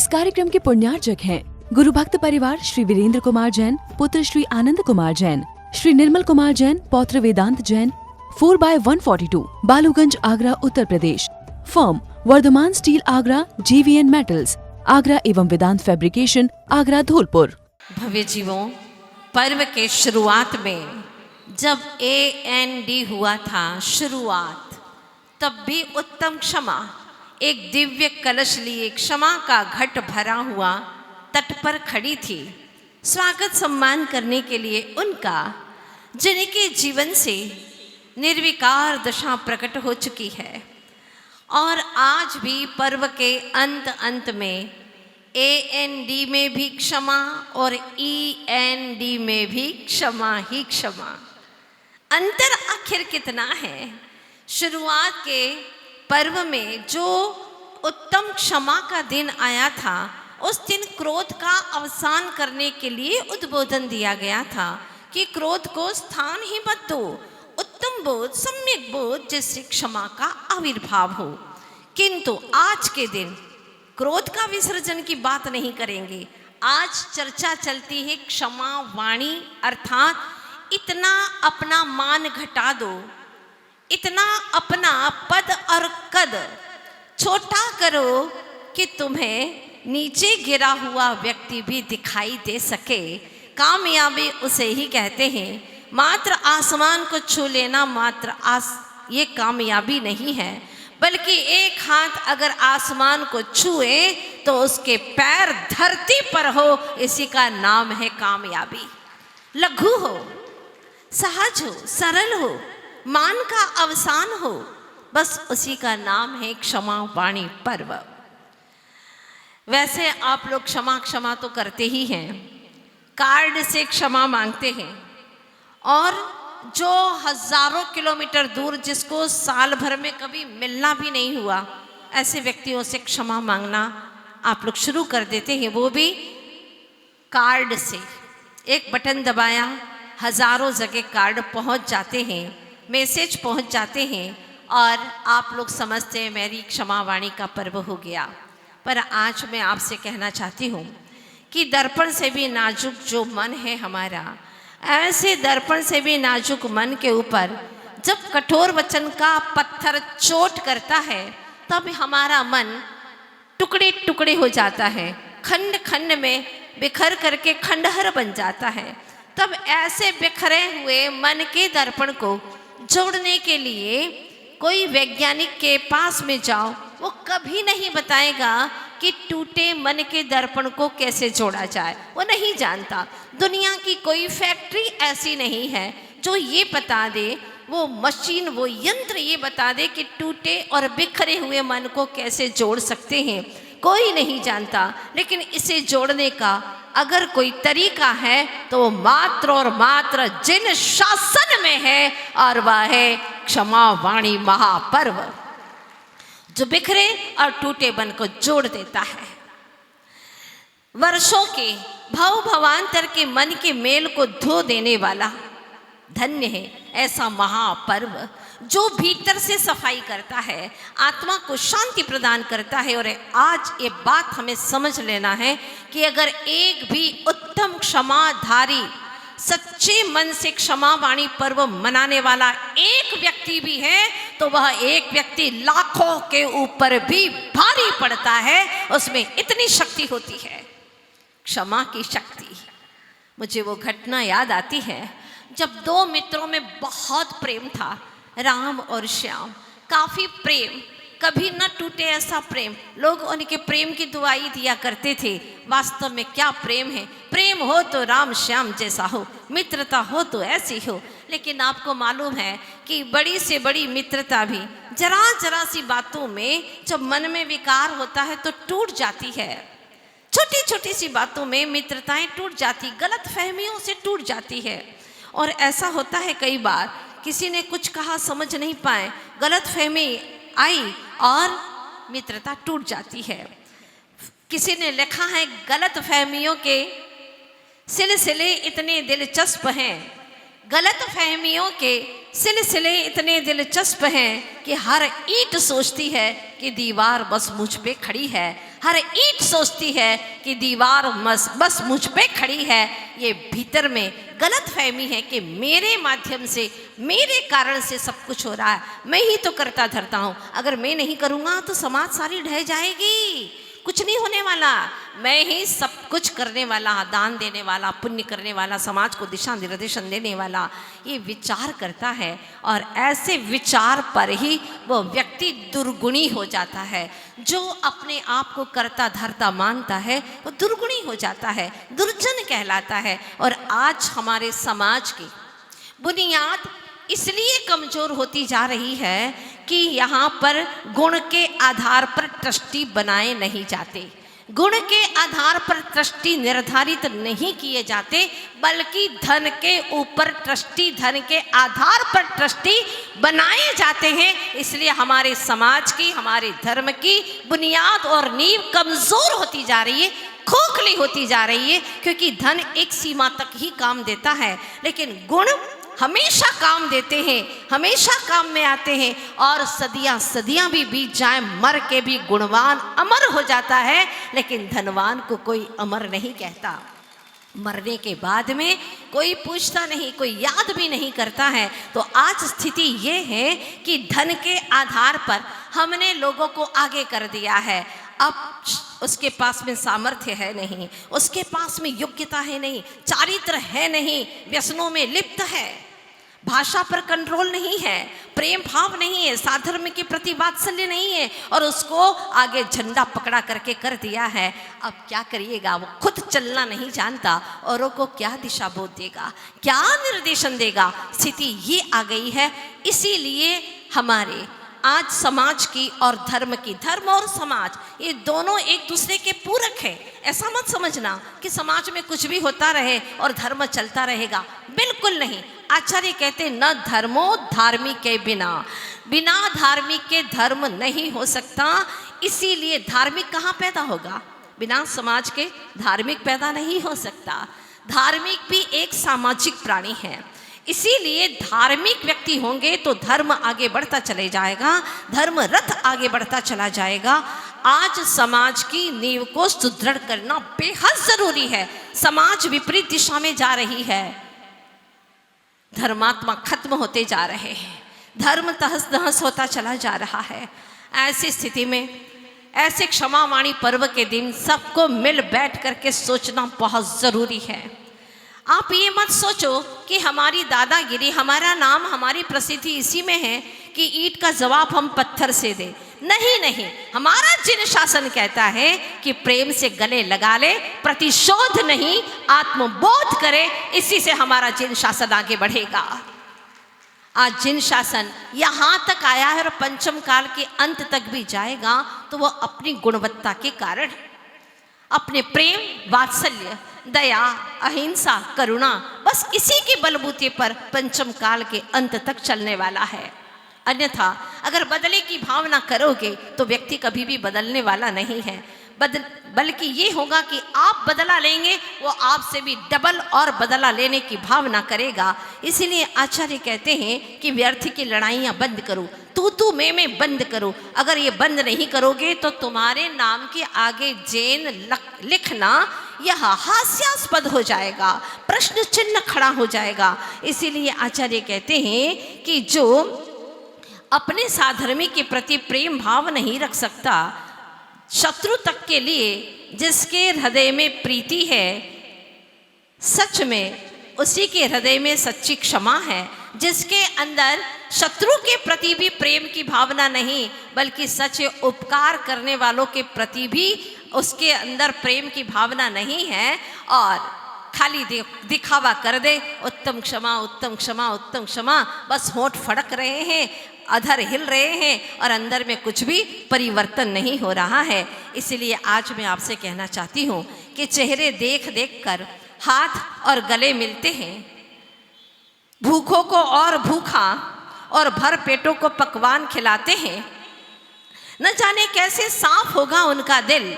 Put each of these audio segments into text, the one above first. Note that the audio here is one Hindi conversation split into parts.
इस कार्यक्रम के पुण्यार्चक हैं गुरु भक्त परिवार श्री वीरेंद्र कुमार जैन, पुत्र श्री आनंद कुमार जैन, श्री निर्मल कुमार जैन, पौत्र Vedant Jain, 4/142, Baluganj, Agra, Uttar Pradesh. Firm Vardhaman steel Agra, JVN metals Agra एवं वेदांत फैब्रिकेशन आगरा, धौलपुर। भव्य जीवों, पर्व के शुरुआत में जब AND हुआ था शुरुआत, तब भी उत्तम क्षमा एक दिव्य कलश लिए क्षमा का घट भरा हुआ तट पर खड़ी थी, स्वागत सम्मान करने के लिए उनका, जिनके जीवन से निर्विकार दशा प्रकट हो चुकी है। और आज भी पर्व के अंत में AND में भी क्षमा और END में भी क्षमा ही क्षमा। अंतर आखिर कितना है? शुरुआत के पर्व में जो उत्तम क्षमा का दिन आया था, उस दिन क्रोध का अवसान करने के लिए उद्बोधन दिया गया था कि क्रोध को स्थान ही मत दो, उत्तम बोध, सम्यक बोध, जिससे क्षमा का आविर्भाव हो। किंतु आज के दिन क्रोध का विसर्जन की बात नहीं करेंगे। आज चर्चा चलती है क्षमा वाणी, अर्थात इतना अपना मान घटा दो, इतना अपना पद और कद छोटा करो कि तुम्हें नीचे गिरा हुआ व्यक्ति भी दिखाई दे सके। कामयाबी उसे ही कहते हैं। मात्र आसमान को छू लेना ये कामयाबी नहीं है, बल्कि एक हाथ अगर आसमान को छुए तो उसके पैर धरती पर हो, इसी का नाम है कामयाबी। लघु हो, सहज हो, सरल हो, मान का अवसान हो, बस उसी का नाम है क्षमा वाणी पर्व। वैसे आप लोग क्षमा क्षमा तो करते ही हैं, कार्ड से क्षमा मांगते हैं, और जो हजारों किलोमीटर दूर, जिसको साल भर में कभी मिलना भी नहीं हुआ, ऐसे व्यक्तियों से क्षमा मांगना आप लोग शुरू कर देते हैं, वो भी कार्ड से। एक बटन दबाया, हजारों जगह कार्ड पहुंच जाते हैं, मैसेज पहुंच जाते हैं, और आप लोग समझते हैं मेरी क्षमा वाणी का पर्व हो गया। पर आज मैं आपसे कहना चाहती हूँ कि दर्पण से भी नाजुक जो मन है हमारा, ऐसे दर्पण से भी नाजुक मन के ऊपर जब कठोर वचन का पत्थर चोट करता है, तब हमारा मन टुकड़े टुकड़े हो जाता है, खंड खंड में बिखर करके खंडहर बन जाता है। तब ऐसे बिखरे हुए मन के दर्पण को जोड़ने के लिए कोई वैज्ञानिक के पास में जाओ, वो कभी नहीं बताएगा कि टूटे मन के दर्पण को कैसे जोड़ा जाए, वो नहीं जानता। दुनिया की कोई फैक्ट्री ऐसी नहीं है जो ये बता दे, वो मशीन, वो यंत्र ये बता दे कि टूटे और बिखरे हुए मन को कैसे जोड़ सकते हैं, कोई नहीं जानता। लेकिन इसे जोड़ने का अगर कोई तरीका है तो वो मात्र और मात्र जिन शासन में है, और वह है क्षमा वाणी महापर्व, जो बिखरे और टूटे मन को जोड़ देता है। वर्षों के भव भवांतर के मन के मेल को धो देने वाला धन्य है ऐसा महापर्व, जो भीतर से सफाई करता है, आत्मा को शांति प्रदान करता है। और आज ये बात हमें समझ लेना है कि अगर एक भी उत्तम क्षमाधारी, सच्चे मन से क्षमा वाणी पर्व मनाने वाला एक व्यक्ति भी है, तो वह एक व्यक्ति लाखों के ऊपर भी भारी पड़ता है। उसमें इतनी शक्ति होती है, क्षमा की शक्ति। मुझे वो घटना याद आती है जब दो मित्रों में बहुत प्रेम था, राम और श्याम, काफी प्रेम, कभी न टूटे ऐसा प्रेम। लोग उनके प्रेम की दुआई दिया करते थे। वास्तव में क्या प्रेम है? प्रेम हो तो राम श्याम जैसा हो, मित्रता हो तो ऐसी हो। लेकिन आपको मालूम है कि बड़ी से बड़ी मित्रता भी जरा जरा सी बातों में जब मन में विकार होता है तो टूट जाती है। छोटी छोटी सी बातों में मित्रताएं टूट जाती, गलत फहमियों से टूट जाती है। और ऐसा होता है कई बार, किसी ने कुछ कहा, समझ नहीं पाए, गलत फहमी आई और मित्रता टूट जाती है। किसी ने लिखा है, गलत फहमियों के सिलसिले इतने दिलचस्प हैं, गलत फहमियों के सिलसिले इतने दिलचस्प हैं कि हर ईंट सोचती है कि दीवार बस मुझ पे खड़ी है, हर ईंट सोचती है कि दीवार बस मुझ पे खड़ी है। ये भीतर में गलत फहमी है कि मेरे माध्यम से, मेरे कारण से सब कुछ हो रहा है, मैं ही तो करता धरता हूँ। अगर मैं नहीं करूँगा तो समाज सारी ढह जाएगी, कुछ नहीं होने वाला। मैं ही सब कुछ करने वाला, दान देने वाला, पुण्य करने वाला, समाज को दिशा निर्देशन देने वाला, ये विचार करता है। और ऐसे विचार पर ही वो व्यक्ति दुर्गुणी हो जाता है। जो अपने आप को करता धरता मानता है वो दुर्गुणी हो जाता है, दुर्जन कहलाता है। और आज हमारे समाज की बुनियाद इसलिए कमज़ोर होती जा रही है कि यहाँ पर गुण के आधार पर ट्रस्टी बनाए नहीं जाते, गुण के आधार पर ट्रस्टी निर्धारित नहीं किए जाते, बल्कि धन के ऊपर ट्रस्टी, धन के आधार पर ट्रस्टी बनाए जाते हैं। इसलिए हमारे समाज की, हमारे धर्म की बुनियाद और नींव कमज़ोर होती जा रही है, खोखली होती जा रही है। क्योंकि धन एक सीमा तक ही काम देता है, लेकिन गुण हमेशा काम देते हैं, हमेशा काम में आते हैं। और सदियां सदियां भी बीत जाए, मर के भी गुणवान अमर हो जाता है, लेकिन धनवान को कोई अमर नहीं कहता। मरने के बाद में कोई पूछता नहीं, कोई याद भी नहीं करता है। तो आज स्थिति ये है कि धन के आधार पर हमने लोगों को आगे कर दिया है। अब उसके पास में सामर्थ्य है नहीं, उसके पास में योग्यता है नहीं, चारित्र है नहीं, व्यसनों में लिप्त है, भाषा पर कंट्रोल नहीं है, प्रेम भाव नहीं है, साधर्म के प्रति वात्सल्य नहीं है, और उसको आगे झंडा पकड़ा करके कर दिया है। अब क्या करिएगा? वो खुद चलना नहीं जानता, औरों को क्या दिशा बोध देगा, क्या निर्देशन देगा? स्थिति ये आ गई है। इसीलिए हमारे आज समाज की और धर्म की, धर्म और समाज ये दोनों एक दूसरे के पूरक है। ऐसा मत समझना कि समाज में कुछ भी होता रहे और धर्म चलता रहेगा, बिल्कुल नहीं। आचार्य कहते न धर्मो धार्मिक के बिना, बिना धार्मिक के धर्म नहीं हो सकता। इसीलिए धार्मिक कहाँ पैदा होगा? बिना समाज के धार्मिक पैदा नहीं हो सकता। धार्मिक भी एक सामाजिक प्राणी है, इसीलिए धार्मिक व्यक्ति होंगे तो धर्म आगे बढ़ता चले जाएगा, धर्म रथ आगे बढ़ता चला जाएगा। आज समाज की नींव को सुदृढ़ करना बेहद जरूरी है। समाज विपरीत दिशा में जा रही है, धर्मात्मा खत्म होते जा रहे हैं, धर्म तहस नहस होता चला जा रहा है। ऐसी स्थिति में, ऐसे क्षमावाणी पर्व के दिन सबको मिल बैठ करके सोचना बहुत जरूरी है। आप ये मत सोचो कि हमारी दादागिरी, हमारा नाम, हमारी प्रसिद्धि इसी में है कि ईंट का जवाब हम पत्थर से दें। नहीं नहीं, हमारा जिन शासन कहता है कि प्रेम से गले लगा ले, प्रतिशोध नहीं आत्मबोध करे। इसी से हमारा जिन शासन आगे बढ़ेगा। आज जिन शासन यहाँ तक आया है और पंचम काल के अंत तक भी जाएगा, तो वह अपनी गुणवत्ता के कारण, अपने प्रेम, वात्सल्य, दया, अहिंसा, करुणा, बस इसी के बलबूते पर पंचम काल के अंत तक चलने वाला है। अन्यथा अगर बदले की भावना करोगे तो व्यक्ति कभी भी बदलने वाला नहीं है। बल्कि ये होगा कि आप बदला लेंगे, वो आपसे भी डबल और बदला लेने की भावना करेगा। इसीलिए आचार्य कहते हैं कि व्यर्थ की लड़ाइयाँ बंद करो, तू मैं बंद करो। अगर ये बंद नहीं करोगे तो तुम्हारे नाम के आगे जैन लिखना यह हास्यास्पद हो जाएगा, प्रश्न चिन्ह खड़ा हो जाएगा। इसीलिए आचार्य कहते हैं कि जो अपने साधर्मी के प्रति प्रेम भाव नहीं रख सकता, शत्रु तक के लिए जिसके हृदय में प्रीति है, सच में उसी के हृदय में सच्ची क्षमा है। जिसके अंदर शत्रु के प्रति भी प्रेम की भावना नहीं, बल्कि सच उपकार करने वालों के प्रति भी उसके अंदर प्रेम की भावना नहीं है, और खाली दिखावा कर दे, उत्तम क्षमा, उत्तम क्षमा, उत्तम क्षमा, बस होंठ फड़क रहे हैं, अधर हिल रहे हैं, और अंदर में कुछ भी परिवर्तन नहीं हो रहा है। इसलिए आज मैं आपसे कहना चाहती हूँ कि चेहरे देख देख कर हाथ और गले मिलते हैं, भूखों को और भूखा और भर पेटों को पकवान खिलाते हैं। न जाने कैसे साफ होगा उनका दिल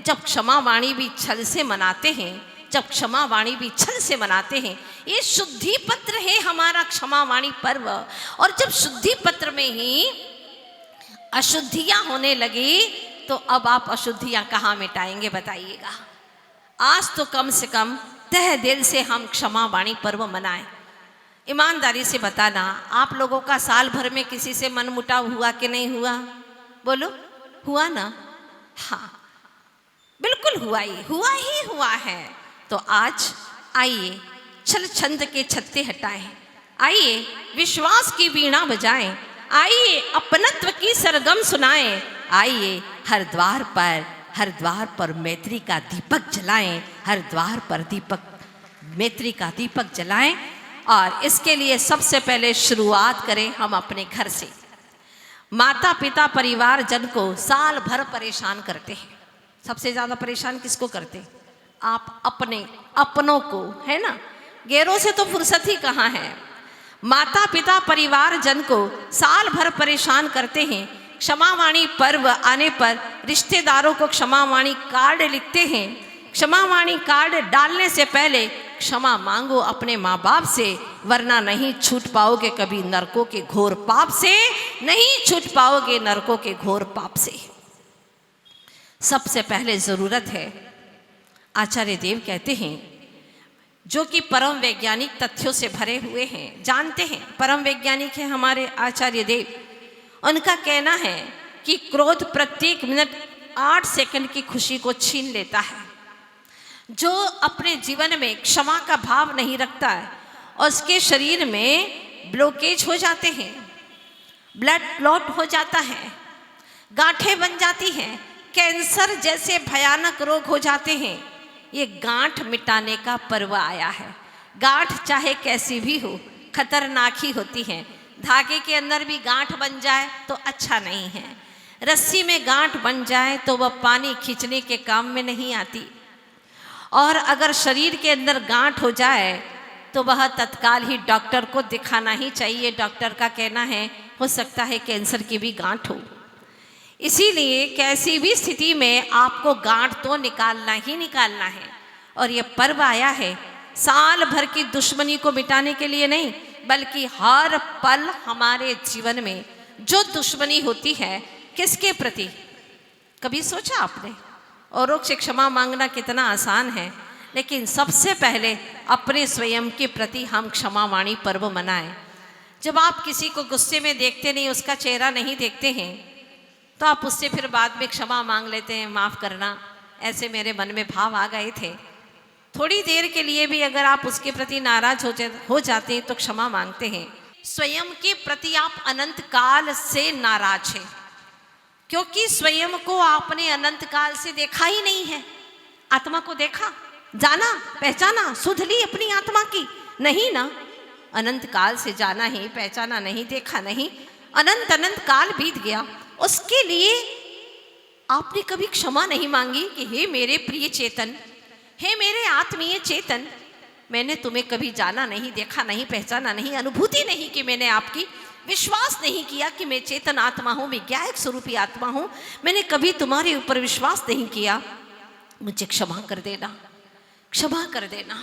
जब क्षमा वाणी भी छल से मनाते हैं, जब क्षमा वाणी भी छल से मनाते हैं। ये शुद्धि पत्र है हमारा क्षमा वाणी पर्व, और जब शुद्धि पत्र में ही अशुद्धियां होने लगी तो अब आप अशुद्धियां कहाँ मिटाएंगे बताइएगा। आज तो कम से कम तह दिल से हम क्षमा वाणी पर्व मनाएं। ईमानदारी से बताना, आप लोगों का साल भर में किसी से मनमुटाव हुआ कि नहीं हुआ? बोलो, हुआ ना? हाँ, बिल्कुल हुआ ही हुआ है। तो आज आइए छल छंद के छत्ते हटाएं, आइए विश्वास की वीणा बजाएं, आइए अपनत्व की सरगम सुनाएं, आइए हर द्वार पर मैत्री का दीपक जलाएं, हर द्वार पर मैत्री का दीपक जलाएं। और इसके लिए सबसे पहले शुरुआत करें हम अपने घर से। माता पिता परिवार जन को साल भर परेशान करते हैं। सबसे ज़्यादा परेशान किसको करते? आप अपनों को, है ना? गैरों से तो फुर्सत ही कहाँ है। माता पिता परिवार जन को साल भर परेशान करते हैं। क्षमावाणी पर्व आने पर रिश्तेदारों को क्षमावाणी कार्ड लिखते हैं। क्षमावाणी कार्ड डालने से पहले क्षमा मांगो अपने माँ बाप से, वरना नहीं छूट पाओगे कभी नरकों के घोर पाप से, नहीं छूट पाओगे नरकों के घोर पाप से। सबसे पहले जरूरत है, आचार्य देव कहते हैं, जो कि परम वैज्ञानिक तथ्यों से भरे हुए हैं, जानते हैं, परम वैज्ञानिक है हमारे आचार्य देव। उनका कहना है कि क्रोध प्रत्येक मिनट 8 सेकंड की खुशी को छीन लेता है। जो अपने जीवन में क्षमा का भाव नहीं रखता है, उसके शरीर में ब्लॉकेज हो जाते हैं, ब्लड क्लॉट हो जाता है, गांठें बन जाती हैं, कैंसर जैसे भयानक रोग हो जाते हैं। ये गांठ मिटाने का पर्व आया है। गांठ चाहे कैसी भी हो, खतरनाक ही होती है। धागे के अंदर भी गांठ बन जाए तो अच्छा नहीं है। रस्सी में गांठ बन जाए तो वह पानी खींचने के काम में नहीं आती। और अगर शरीर के अंदर गांठ हो जाए तो वह तत्काल ही डॉक्टर को दिखाना ही चाहिए। डॉक्टर का कहना है हो सकता है कैंसर की भी गांठ हो। इसीलिए कैसी भी स्थिति में आपको गांठ तो निकालना ही निकालना है। और ये पर्व आया है साल भर की दुश्मनी को मिटाने के लिए नहीं, बल्कि हर पल हमारे जीवन में जो दुश्मनी होती है, किसके प्रति? कभी सोचा आपने? औरों से क्षमा मांगना कितना आसान है, लेकिन सबसे पहले अपने स्वयं के प्रति हम क्षमावाणी पर्व मनाएं। जब आप किसी को गुस्से में देखते नहीं, उसका चेहरा नहीं देखते हैं, तो आप उससे फिर बाद में क्षमा मांग लेते हैं, माफ़ करना, ऐसे मेरे मन में भाव आ गए थे। थोड़ी देर के लिए भी अगर आप उसके प्रति नाराज हो जाते हैं तो क्षमा मांगते हैं। स्वयं के प्रति आप अनंत काल से नाराज हैं, क्योंकि स्वयं को आपने अनंत काल से देखा ही नहीं है। आत्मा को देखा, जाना, पहचाना, सुध ली अपनी आत्मा की? नहीं ना। अनंत काल से जाना ही, पहचाना नहीं, देखा नहीं, अनंत काल बीत गया। उसके लिए आपने कभी क्षमा नहीं मांगी कि हे मेरे प्रिय चेतन, हे मेरे आत्मीय चेतन, मैंने तुम्हें कभी जाना नहीं, देखा नहीं, पहचाना नहीं, अनुभूति नहीं कि मैंने आपकी, विश्वास नहीं किया कि मैं चेतन आत्मा हूँ, मैं ज्ञायक स्वरूपी आत्मा हूँ, मैंने कभी तुम्हारे ऊपर विश्वास नहीं किया, मुझे क्षमा कर देना, क्षमा कर देना।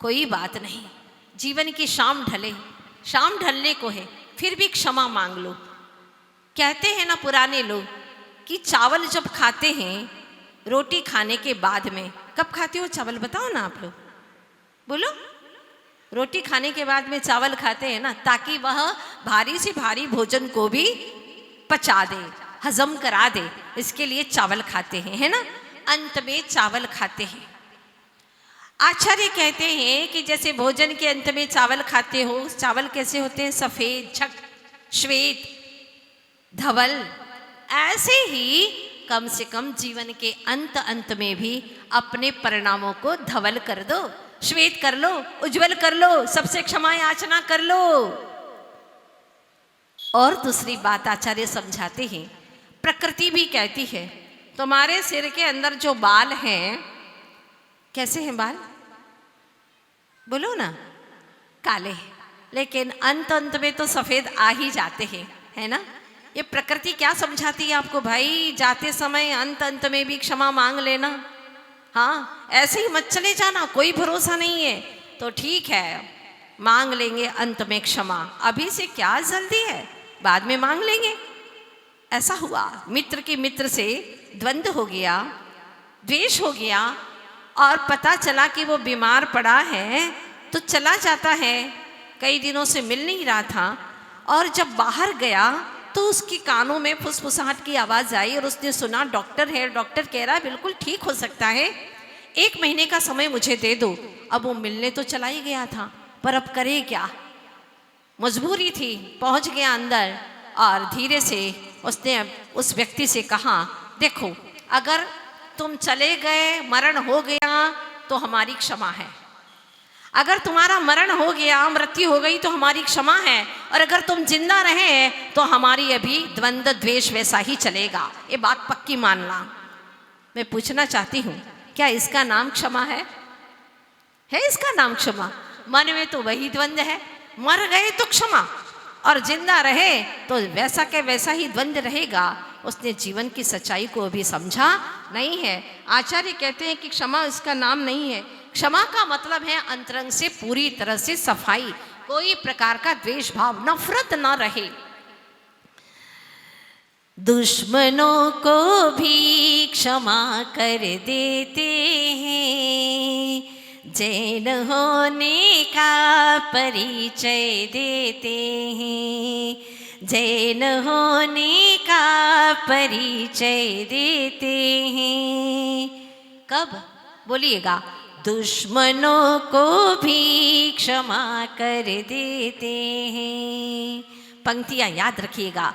कोई बात नहीं, जीवन की शाम ढलने को है, फिर भी क्षमा मांग लो। कहते हैं ना पुराने लोग कि चावल जब खाते हैं रोटी खाने के बाद में, कब खाते हो चावल बताओ ना आप लोग, बोलो। रोटी खाने के बाद में चावल खाते हैं ना, ताकि वह भारी से भारी भोजन को भी पचा दे, हजम करा दे, इसके लिए चावल खाते हैं, है ना। अंत में चावल खाते हैं। आचार्य कहते हैं कि जैसे भोजन के अंत में चावल खाते हो, चावल कैसे होते हैं? सफेद, श्वेत, धवल। ऐसे ही कम से कम जीवन के अंत में भी अपने परिणामों को धवल कर दो, श्वेत कर लो, उज्जवल कर लो, सबसे क्षमा याचना कर लो। और दूसरी बात आचार्य समझाते हैं, प्रकृति भी कहती है तुम्हारे सिर के अंदर जो बाल हैं, कैसे हैं बाल? बोलो ना, काले, लेकिन अंत में तो सफेद आ ही जाते हैं, है ना। ये प्रकृति क्या समझाती है आपको? भाई जाते समय अंत में भी क्षमा मांग लेना। हाँ, ऐसे ही मत चले जाना, कोई भरोसा नहीं है। तो ठीक है, मांग लेंगे अंत में क्षमा, अभी से क्या जल्दी है, बाद में मांग लेंगे। ऐसा हुआ, मित्र के मित्र से द्वंद्व हो गया, द्वेष हो गया, और पता चला कि वो बीमार पड़ा है तो चला जाता है, कई दिनों से मिल नहीं रहा था। और जब बाहर गया तो उसके कानों में फुसफुसाहट की आवाज़ आई और उसने सुना डॉक्टर है, डॉक्टर कह रहा है बिल्कुल ठीक हो सकता है, 1 महीने का समय मुझे दे दो। अब वो मिलने तो चला ही गया था, पर अब करे क्या, मजबूरी थी। पहुंच गया अंदर और धीरे से उसने उस व्यक्ति से कहा, देखो अगर तुम चले गए, मरण हो गया तो हमारी क्षमा है, अगर तुम्हारा मरण हो गया, मृत्यु हो गई तो हमारी क्षमा है, और अगर तुम जिंदा रहे तो हमारी अभी द्वंद्व द्वेष वैसा ही चलेगा, ये बात पक्की मानना। मैं पूछना चाहती हूँ, क्या इसका नाम क्षमा है इसका नाम क्षमा? मन में तो वही द्वंद्व है, मर गए तो क्षमा और जिंदा रहे तो वैसा के वैसा ही द्वंद्व रहेगा। उसने जीवन की सच्चाई को अभी समझा नहीं है। आचार्य कहते हैं कि क्षमा इसका नाम नहीं है। क्षमा का मतलब है अंतरंग से पूरी तरह से सफाई, कोई प्रकार का द्वेष भाव, नफरत न रहे। दुश्मनों को भी क्षमा कर देते हैं, जैन होने का परिचय देते हैं, जैन होने का परिचय देते हैं। कब बोलिएगा? दुश्मनों को भी क्षमा कर देते हैं। पंक्तियां याद रखिएगा,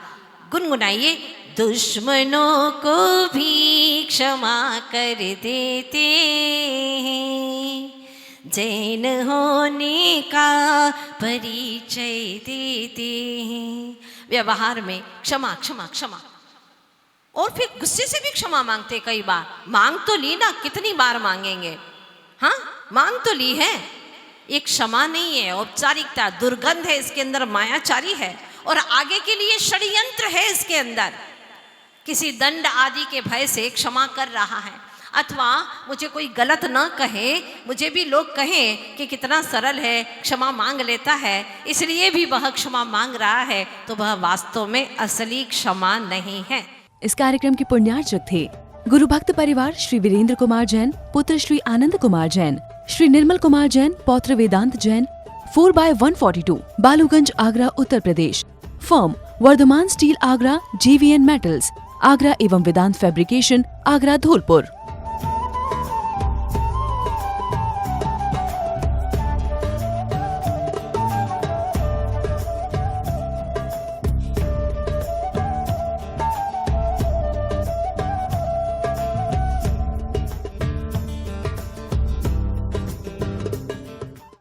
गुनगुनाइए। दुश्मनों को भी क्षमा कर देते हैं, जैन होने का परिचय देते हैं। व्यवहार में क्षमा क्षमा क्षमा, और फिर गुस्से से भी क्षमा मांगते। कई बार मांग तो ली ना, कितनी बार मांगेंगे? हाँ, मांग तो ली है। एक क्षमा नहीं है, औपचारिकता, दुर्गंध है इसके अंदर, मायाचारी है, और आगे के लिए षड्यंत्र है इसके अंदर। किसी दंड आदि के भय से क्षमा कर रहा है, अथवा मुझे कोई गलत न कहे, मुझे भी लोग कहें कि कितना सरल है, क्षमा मांग लेता है, इसलिए भी वह क्षमा मांग रहा है, तो वह वास्तव में असली क्षमा नहीं है। इस कार्यक्रम के पुण्यार्चक थे गुरु भक्त परिवार श्री वीरेंद्र कुमार जैन, पुत्र श्री आनंद कुमार जैन, श्री निर्मल कुमार जैन, पौत्र Vedant Jain, 4/142, Baluganj, Agra, Uttar Pradesh. Firm Vardhaman steel Agra, JVN metals Agra एवं वेदांत फैब्रिकेशन आगरा, धौलपुर।